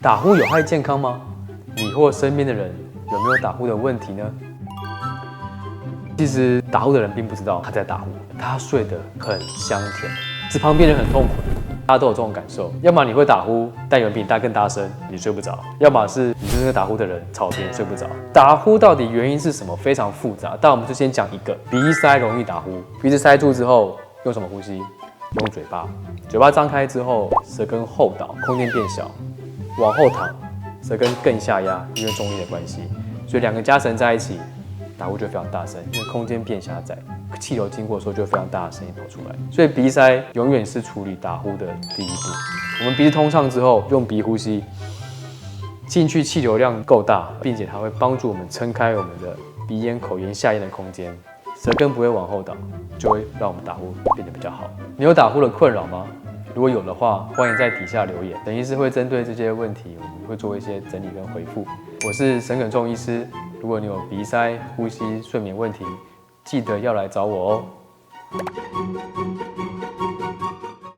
打呼有害健康吗？你或身边的人有没有打呼的问题呢？其实打呼的人并不知道他在打呼，他睡得很香甜，是旁边人很痛苦。大家都有这种感受，要么你会打呼，但有人比你更大声，你睡不着；要么是你是那个打呼的人，吵别人睡不着。打呼到底原因是什么？非常复杂，但我们就先讲一个，鼻塞容易打呼，鼻子塞住之后用什么呼吸？用嘴巴，嘴巴张开之后，舌根后倒，空间变小，往后躺，舌根更下压，因为重力的关系，所以两个加成在一起，打呼就非常大声，因为空间变狭窄，气流经过的时候就会非常大的声音跑出来。所以鼻塞永远是处理打呼的第一步。我们鼻子通畅之后，用鼻呼吸，进去气流量够大，并且它会帮助我们撑开我们的鼻咽、口咽、下咽的空间，舌根不会往后倒，就会让我们打呼变得比较好。你有打呼的困扰吗？如果有的话，欢迎在底下留言，等医师会针对这些问题，我们会做一些整理跟回复。我是沈耿仲医师，如果你有鼻塞、呼吸、睡眠问题，记得要来找我哦。